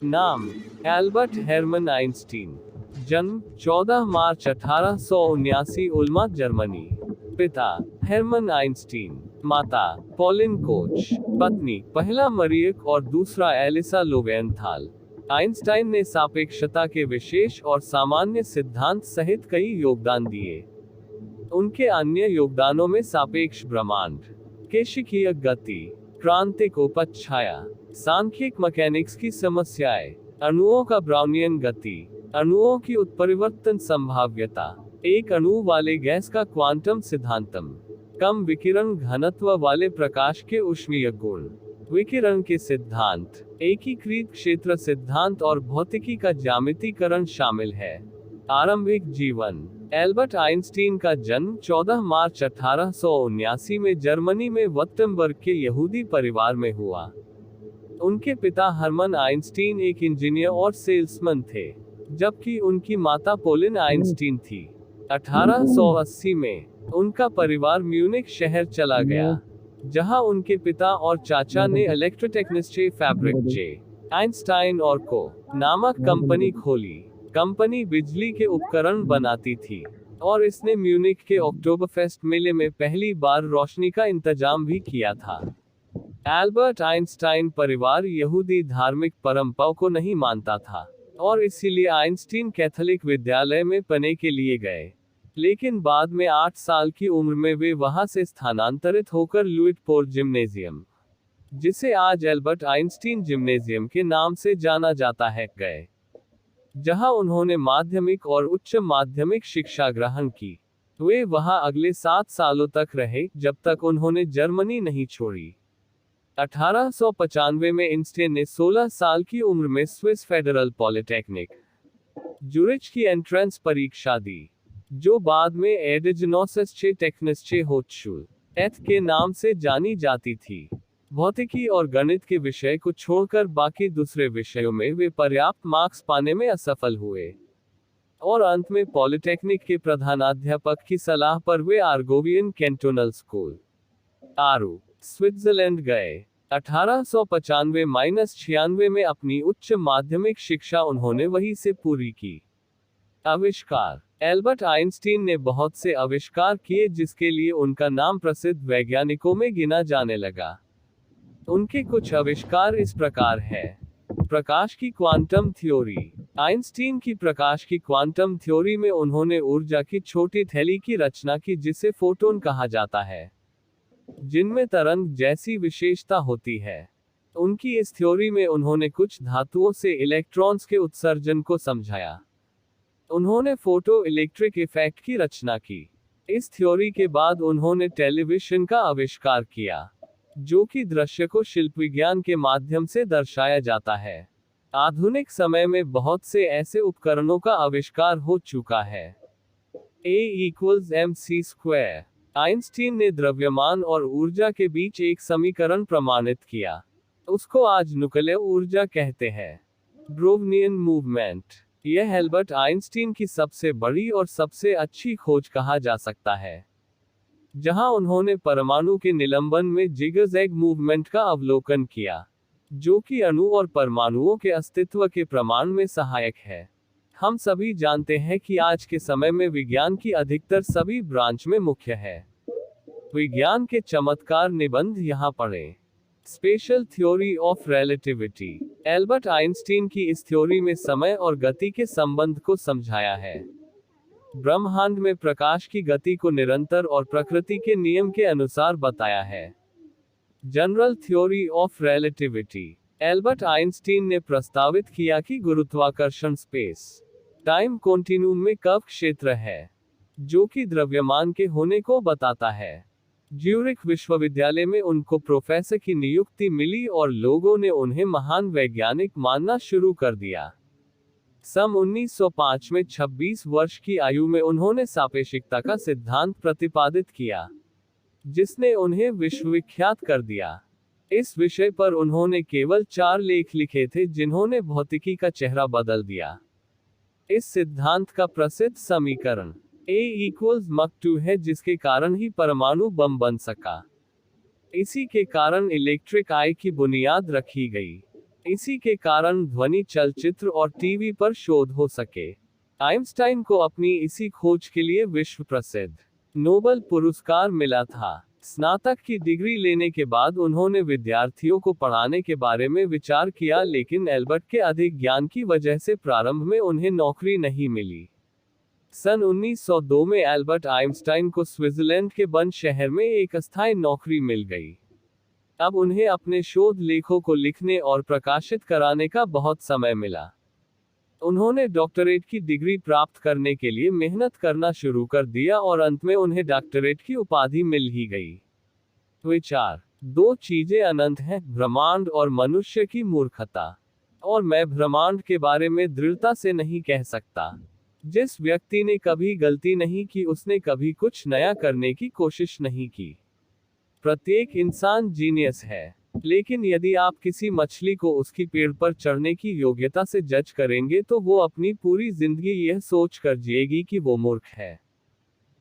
नाम: Albert हेरमन Einstein. जन्म: 14 मार्च 1879, Ulama, Germany. पिता: हेरमन आइंस्टीन। माता: पॉलिन कोच। पत्नी: पहला मरियक और दूसरा एलिसा लोवेंथाल। आइंस्टाइन ने सापेक्षता के विशेष और सामान्य सिद्धांत सहित कई योगदान दिए। उनके अन्य योगदानों में सापेक्ष ब्रह्मांड, केशिकीय गति, क्रांतिक उपछाया, सांख्यिक मैकेनिक्स की समस्याएं, अणुओं का ब्राउनियन गति, अणुओं की उत्परिवर्तन संभाव्यता, एक अणु वाले गैस का क्वांटम सिद्धांतम, कम विकिरण घनत्व वाले प्रकाश के ऊष्मीय गुण, विकिरण के सिद्धांत, एकीकृत क्षेत्र सिद्धांत और भौतिकी का ज्यामितीकरण शामिल है। आरंभिक जीवन: एल्बर्ट आइंस्टीन का जन्म 14 मार्च 1879 में जर्मनी में वट्टेनबर्ग के यहूदी परिवार में हुआ। उनके पिता हरमन आइंस्टीन एक इंजीनियर और सेल्समैन थे, जबकि उनकी माता पॉलिन आइंस्टीन थी। 1880 में उनका परिवार म्यूनिख शहर चला गया, जहां उनके पिता और चाचा ने इलेक्ट्रोटेक्निस्che फैब्रिक जे. आइंस्टाइन और को. नामक कंपनी खोली। कंपनी बिजली के उपकरण बनाती थी, और इसने म्यूनिख के ऑक्टोबरफेस्ट मेले में पहली बार रोशनी का इंतजाम भी किया था। एल्बर्ट आइंस्टाइन परिवार यहूदी धार्मिक परंपराओं को नहीं मानता था, और इसीलिए आइंस्टीन कैथोलिक विद्यालय में पढ़ने के लिए गए। लेकिन बाद में 8 साल की उम्र में वे वहां से स्थानांतरित होकर लुइटपोर्ट जिम्नेजियम, जिसे आज एल्बर्ट आइंस्टीन जिम्नेजियम के नाम से जाना जाता है, गए, जहां उन्होंने माध्यमिक और उच्च माध्यमिक शिक्षा ग्रहण की। वे वहां अगले 7 सालों तक रहे, जब तक उन्होंने जर्मनी नहीं छोड़ी। 1895 में आइंस्टीन ने 16 साल की उम्र में स्विस फेडरल पॉलिटेक्निक, ज्यूरिच की एंट्रेंस परीक्षा दी, जो बाद में एडिजनोसिसचे टेक्निसचे होचशुल एथ के नाम से जानी जाती थी। भौतिकी और गणित के विषय को छोड़कर बाकी दूसरे विषयों में वे पर्याप्त मार्क्स पाने में असफल हुए, और अंत में पॉलिटेक्निक के प्रधानाध्यापक की सलाह पर वे आर्गोवियन कैंटोनल स्कूल, आरू, स्विट्जरलैंड गए। 1895-96 में अपनी उच्च माध्यमिक शिक्षा उन्होंने वहीं से पूरी की। आविष्कार: एल्बर्ट आइंस्टीन ने बहुत से आविष्कार किए, जिसके लिए उनका नाम प्रसिद्ध वैज्ञानिकों में गिना जाने लगा। उनके कुछ आविष्कार इस प्रकार है। प्रकाश की क्वांटम थ्योरी: आइंस्टीन की प्रकाश की क्वांटम थ्योरी में उन्होंने ऊर्जा की छोटी थैली की रचना की, जिसे फोटोन कहा जाता है, जिनमें तरंग जैसी विशेषता होती है। उनकी इस थ्योरी में उन्होंने कुछ धातुओं से इलेक्ट्रॉन्स के उत्सर्जन को समझाया। उन्होंने फोटो इलेक्ट्रिक इफेक्ट की रचना की। इस थ्योरी के बाद उन्होंने टेलीविजन का आविष्कार किया, जो कि दृश्य को शिल्पविज्ञान के माध्यम से दर्शाया जाता है। आधुनिक समय में बहुत से ऐसे उपकरणों का आविष्कार हो चुका है। A=mc²। आइंस्टीन ने द्रव्यमान और ऊर्जा के बीच एक समीकरण प्रमाणित किया। उसको आज न्यूक्लियर ऊर्जा कहते हैं। ब्रोवनियन मूवमेंट: यह एल्बर्ट आइंस्टीन की सबसे बड़ी और सबसे अच्छी खोज कहा जा सकता है, जहां उन्होंने परमाणु के निलंबन में जिगजैग मूवमेंट का अवलोकन किया, जो कि अणु और परमाणुओं के अस्तित्व के प्रमाण में सहायक है। हम सभी जानते हैं कि आज के समय में विज्ञान की अधिकतर सभी ब्रांच में मुख्य है। विज्ञान के चमत्कार निबंध यहाँ पढ़ें। Special theory of relativity: Albert Einstein की इस थ्योरी में समय और गति के संबंध को समझाया है। ब्रह्मांड में प्रकाश की गति को निरंतर और प्रकृति के नियम के अनुसार बताया है। General theory of relativity: Albert Einstein ने प्रस्तावित किया कि गुरुत्वाकर्षण स्पेस टाइम कॉन्टिन्यूम में कर्व क्षेत्र है, जो कि द्रव्यमान के होने को बताता है। ज्यूरिख विश्वविद्यालय में उनको प्रोफेसर की नियुक्ति मिली और लोगों ने उन्हें महान वैज्ञानिक मानना शुरू कर दिया। सन 1905 में 26 वर्ष की आयु में उन्होंने सापेक्षिकता का सिद्धांत प्रतिपादित किया, जिसने उन्हें विश्वविख्यात कर दिया। इस विषय पर उन्होंने केवल 4 लेख लिखे थे, जिन्होंने भौतिकी का चेहरा बदल दिया। इस सिद्धांत का प्रसिद्ध समीकरण A=mc² है, जिसके कारण ही परमाणु बम बन सका। इसी के कारण इलेक्ट्रिक आई की बुनियाद रखी गई। इसी के कारण ध्वनि चलचित्र और टीवी पर शोध हो सके। आइंस्टाइन को अपनी इसी खोज के लिए विश्व प्रसिद्ध नोबेल पुरस्कार मिला था। स्नातक की डिग्री लेने के बाद उन्होंने विद्यार्थियों को पढ़ाने के बारे में विचार किया, लेकिन एल्बर्ट के अधिक ज्ञान की वजह से प्रारंभ में उन्हें नौकरी नहीं मिली। सन 1902 में एल्बर्ट आइंस्टाइन को स्विट्जरलैंड के बर्न शहर में एक अस्थायी नौकरी मिल गई। अब उन्हें अपने शोध लेखों को लिखने और प्रकाशित कराने का बहुत समय मिला। उन्होंने डॉक्टरेट की डिग्री प्राप्त करने के लिए मेहनत करना शुरू कर दिया और अंत में उन्हें डॉक्टरेट की उपाधि मिल ही गई। विचार: दो चीजें अनंत हैं, ब्रह्मांड और मनुष्य की मूर्खता। और मैं ब्रह्मांड के बारे में दृढ़ता से नहीं कह सकता। जिस व्यक्ति ने कभी गलती नहीं की उसने कभी कुछ नया करने की कोशिश नहीं की। प्रत्येक इंसान जीनियस है। लेकिन यदि आप किसी मछली को उसकी पेड़ पर चढ़ने की योग्यता से जज करेंगे तो वो अपनी पूरी जिंदगी यह सोच कर जिएगी कि वो मूर्ख है।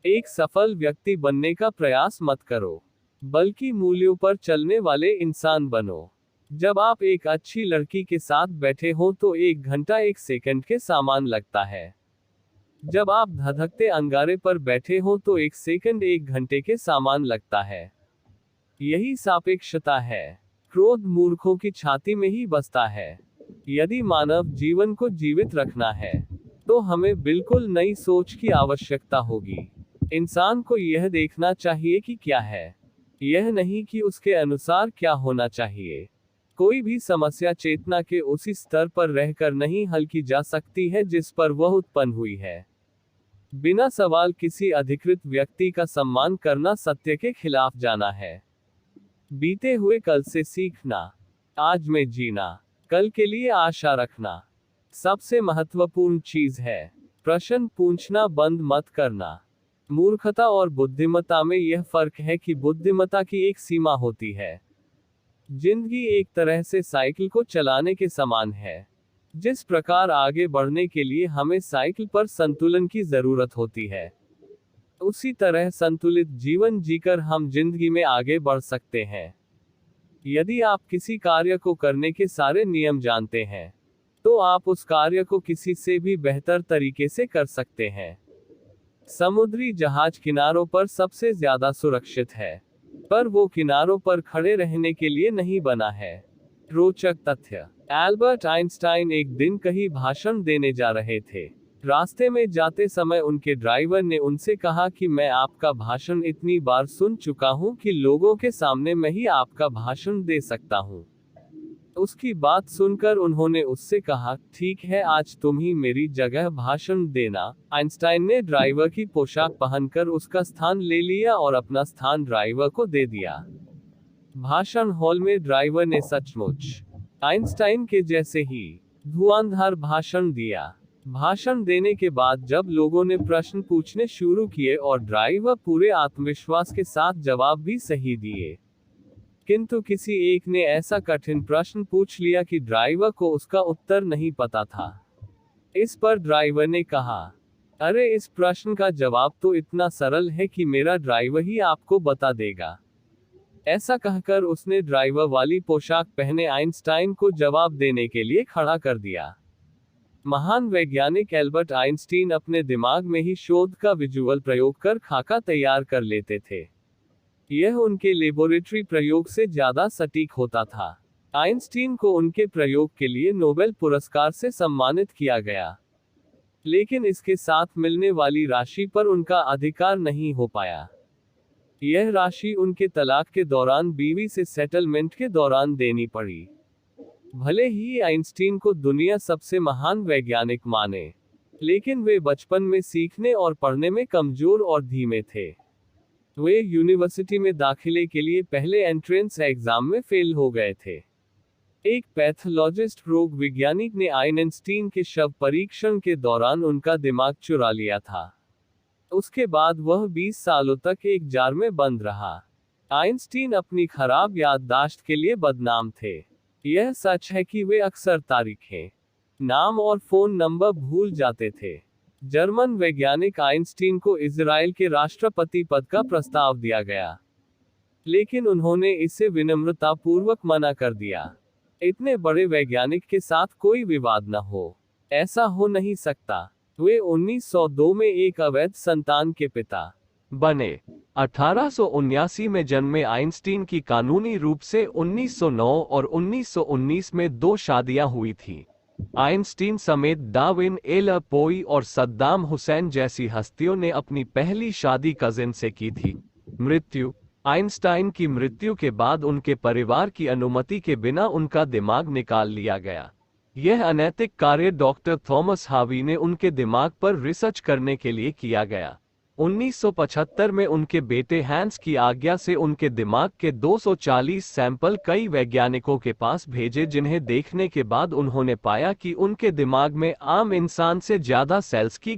एक सफल व्यक्ति बनने का प्रयास मत करो, बल्कि मूल्यों पर चलने वाले इंसान बनो। जब आप एक अच्छी लड़की के साथ बैठे हो तो 1 घंटा 1 सेकंड के समान लगता है। जब आप धधकते अंगारे पर बैठे हो तो 1 सेकंड 1 घंटे के समान लगता है। यही सापेक्षता है। क्रोध मूर्खों की छाती में ही बसता है। यदि मानव जीवन को जीवित रखना है तो हमें बिल्कुल नई सोच की आवश्यकता होगी। इंसान को यह देखना चाहिए कि क्या है, यह नहीं कि उसके अनुसार क्या होना चाहिए। कोई भी समस्या चेतना के उसी स्तर पर रहकर नहीं हल की जा सकती है जिस पर वह उत्पन्न हुई है। बिना सवाल किसी अधिकृत व्यक्ति का सम्मान करना सत्य के खिलाफ जाना है। बीते हुए कल से सीखना, आज में जीना, कल के लिए आशा रखना सबसे महत्वपूर्ण चीज है। प्रश्न पूछना बंद मत करना। मूर्खता और बुद्धिमत्ता में यह फर्क है कि बुद्धिमत्ता की एक सीमा होती है। जिंदगी एक तरह से साइकिल को चलाने के समान है। जिस प्रकार आगे बढ़ने के लिए हमें साइकिल पर संतुलन की जरूरत होती है, उसी तरह संतुलित जीवन जीकर हम जिंदगी में आगे बढ़ सकते हैं। यदि आप किसी कार्य को करने के सारे नियम जानते हैं तो आप उस कार्य को किसी से भी बेहतर तरीके से कर सकते हैं। समुद्री जहाज किनारों पर सबसे ज्यादा सुरक्षित है, पर वो किनारों पर खड़े रहने के लिए नहीं बना है। रोचक तथ्य: एल्बर्ट आइंस्टाइन एक दिन कहीं भाषण देने जा रहे थे। रास्ते में जाते समय उनके ड्राइवर ने उनसे कहा कि मैं आपका भाषण इतनी बार सुन चुका हूं कि लोगों के सामने मैं ही आपका भाषण दे सकता हूं। उसकी बात सुनकर उन्होंने उससे कहा, ठीक है, आज तुम ही मेरी जगह भाषण देना। आइंस्टाइन ने ड्राइवर की पोशाक पहनकर उसका स्थान ले लिया और अपना स्थान ड्राइवर को दे दिया। भाषण हॉल में ड्राइवर ने सचमुच आइंस्टाइन के जैसे ही धुआंधार भाषण दिया। भाषण देने के बाद जब लोगों ने प्रश्न पूछने शुरू किए और ड्राइवर पूरे आत्मविश्वास के साथ जवाब भी सही दिए, किंतु किसी एक ने ऐसा कठिन प्रश्न पूछ लिया कि ड्राइवर को उसका उत्तर नहीं पता था। इस पर ड्राइवर ने कहा, अरे इस प्रश्न का जवाब तो इतना सरल है कि मेरा ड्राइवर ही आपको बता देगा। ऐसा कहकर उसने ड्राइवर वाली पोशाक पहने आइंस्टाइन को जवाब देने के लिए खड़ा कर दिया। महान वैज्ञानिक एल्बर्ट आइंस्टीन अपने दिमाग में ही शोध का विजुअल प्रयोग कर खाका तैयार कर लेते थे। यह उनके लेबोरेटरी प्रयोग से ज्यादा सटीक होता था। आइंस्टीन को उनके प्रयोग के लिए नोबेल पुरस्कार से सम्मानित किया गया, लेकिन इसके साथ मिलने वाली राशि पर उनका अधिकार नहीं हो पाया। यह राशि उनके तलाक के दौरान बीवी से सेटलमेंट के दौरान देनी पड़ी। भले ही आइंस्टीन को दुनिया सबसे महान वैज्ञानिक माने, लेकिन वे बचपन में सीखने और पढ़ने में कमजोर और धीमे थे। वे यूनिवर्सिटी में दाखिले के लिए पहले एंट्रेंस एग्जाम में फेल हो गए थे। एक पैथोलॉजिस्ट रोग वैज्ञानिक ने आइंस्टीन के शव परीक्षण के दौरान उनका दिमाग चुरा लिया था। उसके बाद वह 20 सालों तक एक जार में बंद रहा। आइंस्टीन अपनी खराब याददाश्त के लिए बदनाम थे। यह सच है कि वे अक्सर तारीखें, नाम और फोन नंबर भूल जाते थे। जर्मन वैज्ञानिक आइंस्टीन को इजराइल के राष्ट्रपति पद का प्रस्ताव दिया गया, लेकिन उन्होंने इसे विनम्रतापूर्वक मना कर दिया। इतने बड़े वैज्ञानिक के साथ कोई विवाद न हो। ऐसा हो नहीं सकता। वे 1902 में एक अवैध संतान के पिता बने। 1879 में जन्मे आइंस्टीन की कानूनी रूप से 1909 और 1919 में 2 शादियां हुई थी। आइंस्टीन समेत डार्विन, एल पोई और सद्दाम हुसैन जैसी हस्तियों ने अपनी पहली शादी कजिन से की थी। मृत्यु। आइंस्टाइन की मृत्यु के बाद उनके परिवार की अनुमति के बिना उनका दिमाग निकाल लिया गया। यह अनैतिक कार्य डॉक्टर थॉमस हार्वी ने उनके दिमाग पर रिसर्च करने के लिए किया गया। 1975 में उनके बेटे हैंस की आज्ञा से उनके दिमाग के 240 सैंपल कई वैज्ञानिकों के पास भेजे, जिन्हें देखने के बाद उन्होंने पाया कि उनके दिमाग में आम इंसान से ज्यादा सेल्स की